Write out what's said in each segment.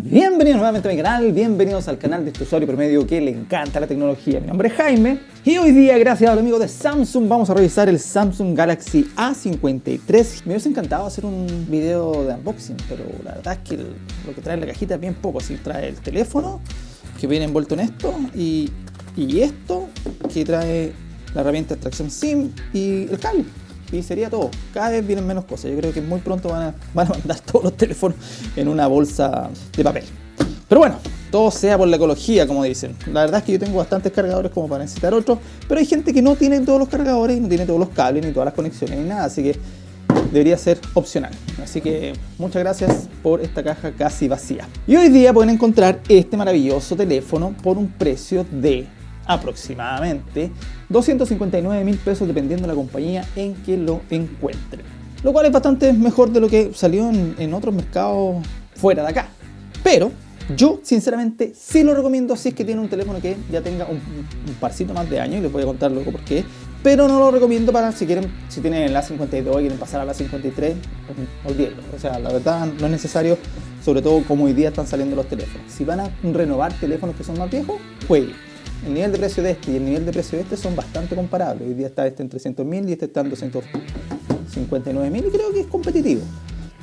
Bienvenidos nuevamente a mi canal, bienvenidos al canal de este usuario promedio que le encanta la tecnología. Mi nombre es Jaime y hoy día, gracias a los amigos de Samsung, vamos a revisar el Samsung Galaxy A53. Me hubiese encantado hacer un video de unboxing, pero la verdad es que lo que trae en la cajita es bien poco. Así trae el teléfono, que viene envuelto en esto, y esto, que trae la herramienta de extracción SIM y el cable. Y sería todo. Cada vez vienen menos cosas. Yo creo que muy pronto van a mandar todos los teléfonos en una bolsa de papel. Pero bueno, todo sea por la ecología, como dicen. La verdad es que yo tengo bastantes cargadores como para necesitar otros, pero hay gente que no tiene todos los cargadores, no tiene todos los cables, ni todas las conexiones, ni nada. Así que debería ser opcional. Así que muchas gracias por esta caja casi vacía. Y hoy día pueden encontrar este maravilloso teléfono por un precio de aproximadamente 259.000 pesos, dependiendo de la compañía en que lo encuentren, lo cual es bastante mejor de lo que salió en otros mercados fuera de acá. Pero yo sinceramente sí lo recomiendo si es que tiene un teléfono que ya tenga un parcito más de años, y les voy a contar luego por qué. Pero no lo recomiendo para si tienen el A52 y quieren pasar al A53, pues olvídenlo. O sea, la verdad no es necesario, sobre todo como hoy día están saliendo los teléfonos. Si van a renovar teléfonos que son más viejos, jueguen. El nivel de precio de este y el nivel de precio de este son bastante comparables. Hoy día está este en 300.000 y este está en 259.000 y creo que es competitivo.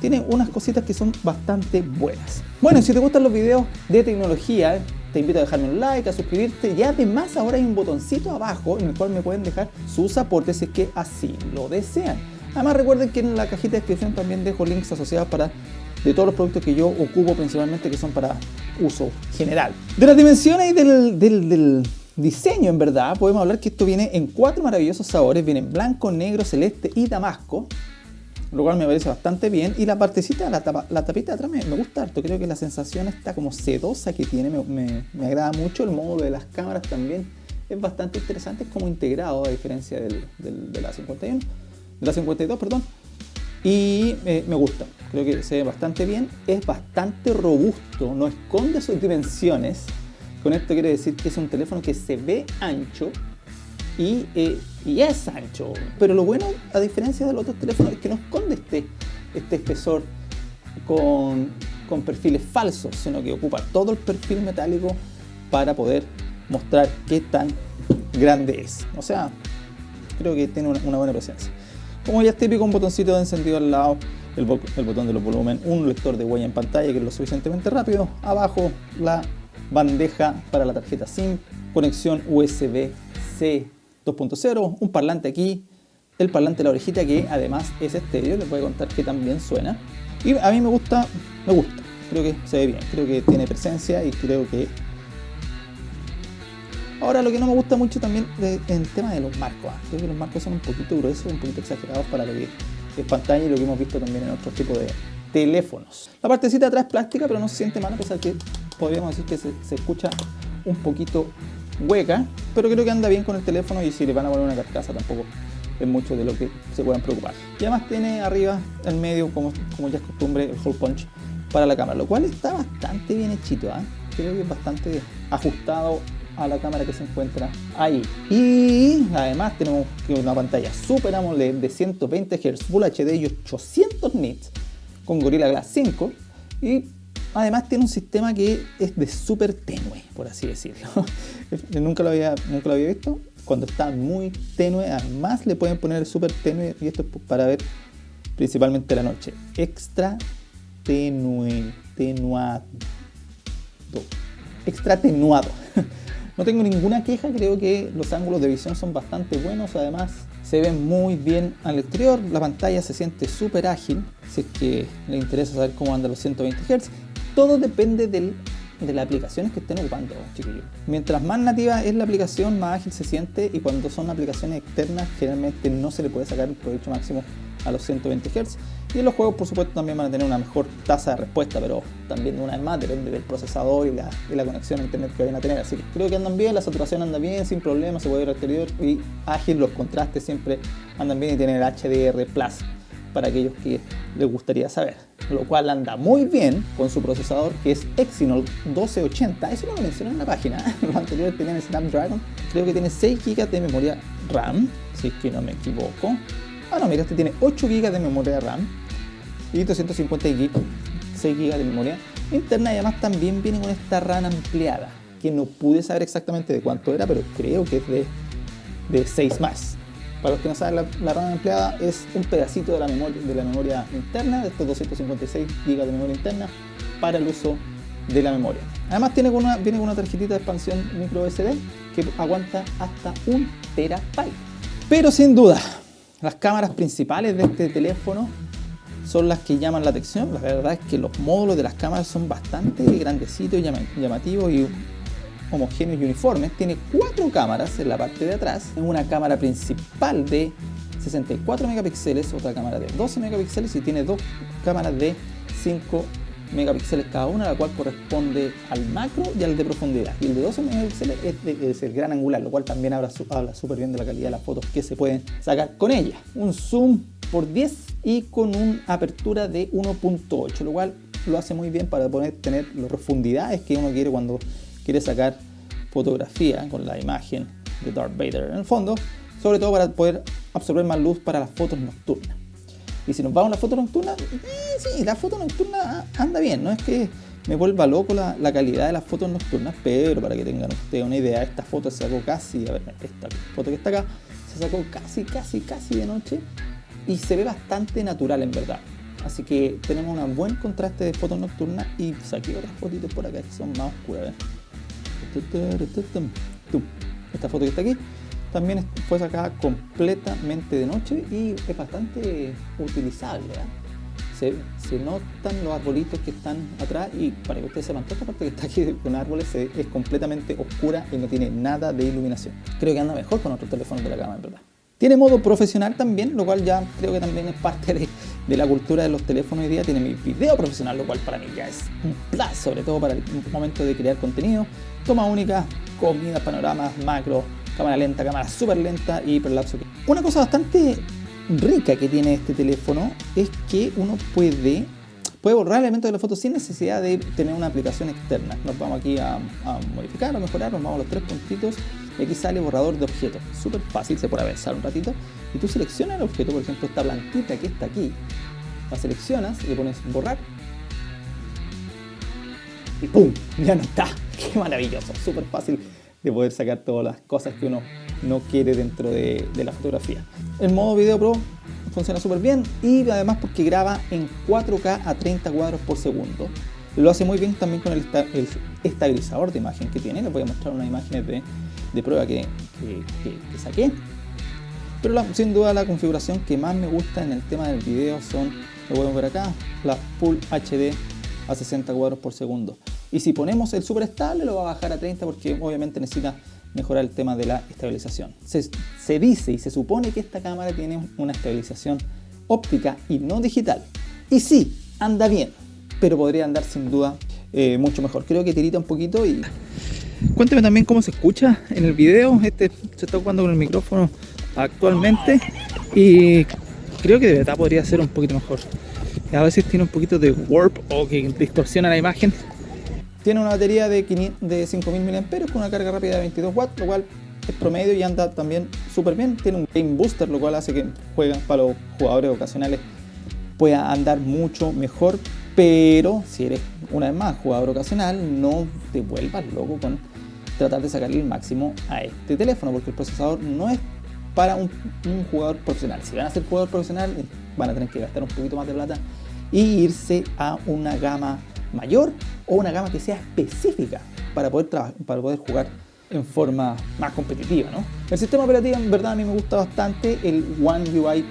Tiene unas cositas que son bastante buenas. Bueno, si te gustan los videos de tecnología, te invito a dejarme un like, a suscribirte, y además ahora hay un botoncito abajo en el cual me pueden dejar sus aportes si es que así lo desean. Además recuerden que en la cajita de descripción también dejo links asociados de todos los productos que yo ocupo principalmente, que son para uso general. De las dimensiones y del diseño, en verdad, podemos hablar que esto viene en 4 maravillosos sabores. Viene en blanco, negro, celeste y damasco, lo cual me parece bastante bien. Y la partecita, la tapita de atrás me gusta harto. Creo que la sensación está como sedosa que tiene, me agrada mucho. El módulo de las cámaras también es bastante interesante, es como integrado, a diferencia de la 51, de la 52, perdón. Y me gusta, creo que se ve bastante bien, es bastante robusto, no esconde sus dimensiones. Con esto quiere decir que es un teléfono que se ve ancho y es ancho. Pero lo bueno, a diferencia de los otros teléfonos, es que no esconde este espesor con perfiles falsos, sino que ocupa todo el perfil metálico para poder mostrar qué tan grande es. O sea, creo que tiene una buena presencia. Como ya es típico, un botoncito de encendido al lado, el botón de los volumen, un lector de huella en pantalla que es lo suficientemente rápido, abajo la bandeja para la tarjeta SIM, conexión USB-C 2.0, un parlante aquí, el parlante de la orejita que además es estéreo, les voy a contar que también suena. Y a mí me gusta, creo que se ve bien, creo que tiene presencia y creo que... Ahora, lo que no me gusta mucho también en el tema de los marcos. Creo que los marcos son un poquito gruesos, un poquito exagerados para lo que es pantalla y lo que hemos visto también en otros tipos de teléfonos. La partecita de atrás es plástica, pero no se siente mal, a pesar que podríamos decir que se escucha un poquito hueca, pero creo que anda bien con el teléfono, y si le van a poner una carcasa tampoco es mucho de lo que se puedan preocupar. Y además tiene arriba, en medio, como ya es costumbre, el hole punch para la cámara, lo cual está bastante bien hechito, ¿eh? Creo que es bastante ajustado a la cámara que se encuentra ahí. Y además tenemos una pantalla Super AMOLED de 120 Hz, Full HD y 800 nits con Gorilla Glass 5, y además tiene un sistema que es de súper tenue, por así decirlo. nunca lo había visto. Cuando está muy tenue, además le pueden poner súper tenue, y esto es para ver principalmente la noche. Extra tenuado. Extra tenuado. No tengo ninguna queja, creo que los ángulos de visión son bastante buenos, además se ven muy bien al exterior, la pantalla se siente súper ágil, si es que les interesa saber cómo andan los 120 Hz. Todo depende de las aplicaciones que estén ocupando, chiquillos. Mientras más nativa es la aplicación, más ágil se siente, y cuando son aplicaciones externas, generalmente no se le puede sacar el provecho máximo a los 120 Hz. Y en los juegos, por supuesto, también van a tener una mejor tasa de respuesta, pero también, una vez más, depende del procesador y la conexión a internet que vayan a tener. Así que creo que andan bien, la saturación anda bien, sin problemas, se puede ver al exterior, y ágil, los contrastes siempre andan bien, y tienen el HDR Plus para aquellos que les gustaría saber. Lo cual anda muy bien con su procesador, que es Exynos 1280. Eso no lo mencioné en la página. Los anteriores tenían Snapdragon. Creo que tiene 6 GB de memoria RAM, si es que no me equivoco. No, mira, este tiene 8 GB de memoria RAM y 256 GB de memoria interna, y además también viene con esta RAM ampliada, que no pude saber exactamente de cuánto era, pero creo que es de 6 más. Para los que no saben, la RAM ampliada es un pedacito de la memoria interna, de estos 256 GB de memoria interna, para el uso de la memoria. Además viene con una tarjetita de expansión micro SD que aguanta hasta 1 TB. Pero sin duda, las cámaras principales de este teléfono son las que llaman la atención. La verdad es que los módulos de las cámaras son bastante grandecitos, llamativos y homogéneos y uniformes. Tiene 4 cámaras en la parte de atrás, una cámara principal de 64 megapíxeles, otra cámara de 12 megapíxeles y tiene 2 cámaras de 5 megapíxeles cada una, la cual corresponde al macro y al de profundidad. Y el de 12 megapíxeles es el gran angular, lo cual también habla súper bien de la calidad de las fotos que se pueden sacar con ella. Un zoom por 10 y con una apertura de 1.8, lo cual lo hace muy bien para poder tener las profundidades que uno quiere cuando quiere sacar fotografía con la imagen de Darth Vader en el fondo, sobre todo para poder absorber más luz para las fotos nocturnas. Y si nos vamos a la foto nocturna, sí, la foto nocturna anda bien, no es que me vuelva loco la calidad de las fotos nocturnas, pero para que tengan ustedes una idea, esta foto se sacó casi, a ver, esta foto que está acá, se sacó casi de noche y se ve bastante natural en verdad. Así que tenemos un buen contraste de fotos nocturnas y saqué otras fotitos por acá que son más oscuras. Esta foto que está aquí también fue sacada completamente de noche y es bastante utilizable, ¿eh? Se notan los arbolitos que están atrás y para que ustedes sepan, toda esta parte que está aquí con árboles es completamente oscura y no tiene nada de iluminación. Creo que anda mejor con otros teléfonos de la gama, en verdad. Tiene modo profesional también, lo cual ya creo que también es parte de la cultura de los teléfonos hoy día. Tiene mi video profesional, lo cual para mí ya es un plus, sobre todo para el momento de crear contenido. Toma única, combina panoramas, macro, cámara lenta, cámara súper lenta y hiperlapso. Una cosa bastante rica que tiene este teléfono es que uno puede borrar elementos de la foto sin necesidad de tener una aplicación externa. Nos vamos aquí a modificar o mejorar, nos vamos a los 3 puntitos y aquí sale borrador de objetos. Súper fácil, se puede avanzar un ratito y tú seleccionas el objeto, por ejemplo esta plantita que está aquí, la seleccionas y le pones borrar y ¡pum! Ya no está. ¡Qué maravilloso! Súper fácil de poder sacar todas las cosas que uno no quiere dentro de la fotografía. El modo Video Pro funciona súper bien y además porque graba en 4K a 30 cuadros por segundo. Lo hace muy bien también con el estabilizador de imagen que tiene. Les voy a mostrar unas imágenes de prueba que saqué. Pero sin duda la configuración que más me gusta en el tema del video son, lo podemos ver acá, la Full HD a 60 cuadros por segundo. Y si ponemos el super estable lo va a bajar a 30 porque obviamente necesita mejorar el tema de la estabilización. Se dice y se supone que esta cámara tiene una estabilización óptica y no digital. Y sí, anda bien, pero podría andar sin duda mucho mejor. Creo que tirita un poquito y... Cuéntame también cómo se escucha en el video. Se está ocupando con el micrófono actualmente y creo que de verdad podría ser un poquito mejor. A veces tiene un poquito de warp o que distorsiona la imagen. Tiene una batería de 5000 mAh con una carga rápida de 22 watts, lo cual es promedio y anda también súper bien. Tiene un game booster, lo cual hace que para los jugadores ocasionales pueda andar mucho mejor. Pero si eres, una vez más, jugador ocasional, no te vuelvas loco con tratar de sacarle el máximo a este teléfono, porque el procesador no es para un jugador profesional. Si van a ser jugador profesional, van a tener que gastar un poquito más de plata y irse a una gama mayor o una gama que sea específica para poder jugar en forma más competitiva, ¿no? El sistema operativo en verdad a mí me gusta bastante. El One UI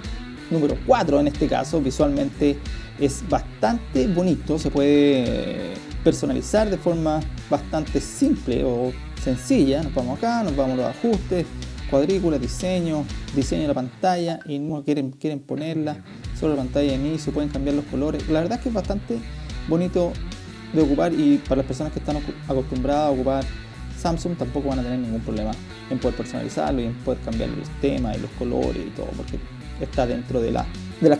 número 4 en este caso visualmente es bastante bonito, se puede personalizar de forma bastante simple o sencilla. Nos vamos acá, nos vamos a los ajustes, cuadrícula, diseño de la pantalla y no quieren ponerla sobre la pantalla de inicio, pueden cambiar los colores. La verdad es que es bastante bonito de ocupar y para las personas que están acostumbradas a ocupar Samsung tampoco van a tener ningún problema en poder personalizarlo y en poder cambiar los temas y los colores y todo, porque está dentro de las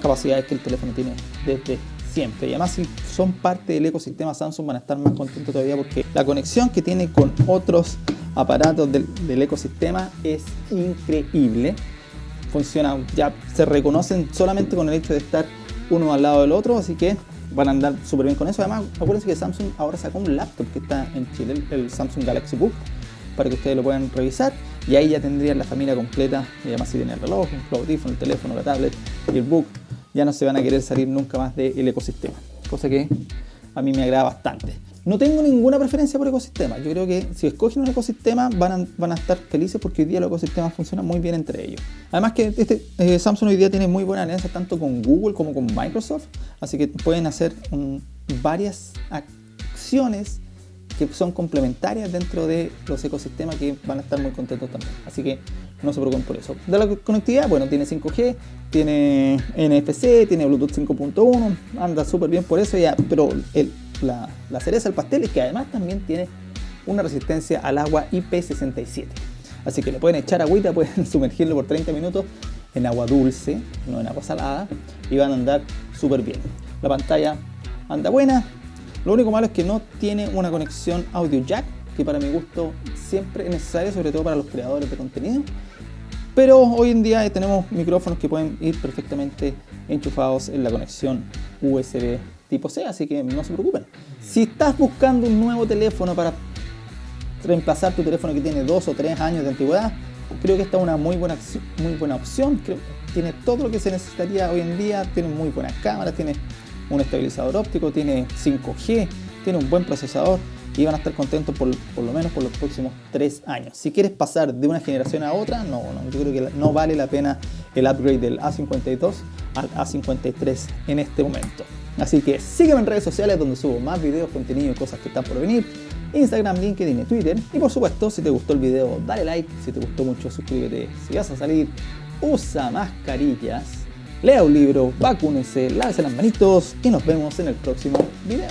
capacidades que el teléfono tiene desde siempre. Y además, si son parte del ecosistema Samsung, van a estar más contentos todavía porque la conexión que tiene con otros aparatos del ecosistema es increíble. Funciona, ya se reconocen solamente con el hecho de estar uno al lado del otro, así que van a andar súper bien con eso. Además, acuérdense que Samsung ahora sacó un laptop que está en Chile, el Samsung Galaxy Book, para que ustedes lo puedan revisar, y ahí ya tendrían la familia completa. Y además, si tienen el reloj, el audífono, el teléfono, la tablet y el book, ya no se van a querer salir nunca más del ecosistema, cosa que a mí me agrada bastante. No tengo ninguna preferencia por ecosistema. Yo creo que si escogen un ecosistema van a estar felices, porque hoy día los ecosistemas funcionan muy bien entre ellos. Además que Samsung hoy día tiene muy buena alianza tanto con Google como con Microsoft, así que pueden hacer varias acciones que son complementarias dentro de los ecosistemas, que van a estar muy contentos también. Así que no se preocupen por eso. De la conectividad, bueno, tiene 5G, tiene NFC, tiene Bluetooth 5.1, anda súper bien por eso ya, pero la cereza del pastel es que además también tiene una resistencia al agua IP67. Así que le pueden echar agüita, pueden sumergirlo por 30 minutos en agua dulce, no en agua salada, y van a andar súper bien. La pantalla anda buena. Lo único malo es que no tiene una conexión audio jack, que para mi gusto siempre es necesario, sobre todo para los creadores de contenido. Pero hoy en día tenemos micrófonos que pueden ir perfectamente enchufados en la conexión USB tipo C, así que no se preocupen. Si estás buscando un nuevo teléfono para reemplazar tu teléfono que tiene 2 o 3 años de antigüedad, creo que esta es una muy buena opción. Creo que tiene todo lo que se necesitaría hoy en día, tiene muy buenas cámaras, tiene un estabilizador óptico, tiene 5G, tiene un buen procesador, y van a estar contentos por lo menos por los próximos 3 años. Si quieres pasar de una generación a otra, yo creo que no vale la pena el upgrade del A52 al A53 en este momento. Así que sígueme en redes sociales, donde subo más videos, contenido y cosas que están por venir: Instagram, LinkedIn y Twitter. Y por supuesto, si te gustó el video, dale like. Si te gustó mucho, suscríbete. Si vas a salir, usa mascarillas, lea un libro, vacúnese, lávese las manitos, y nos vemos en el próximo video.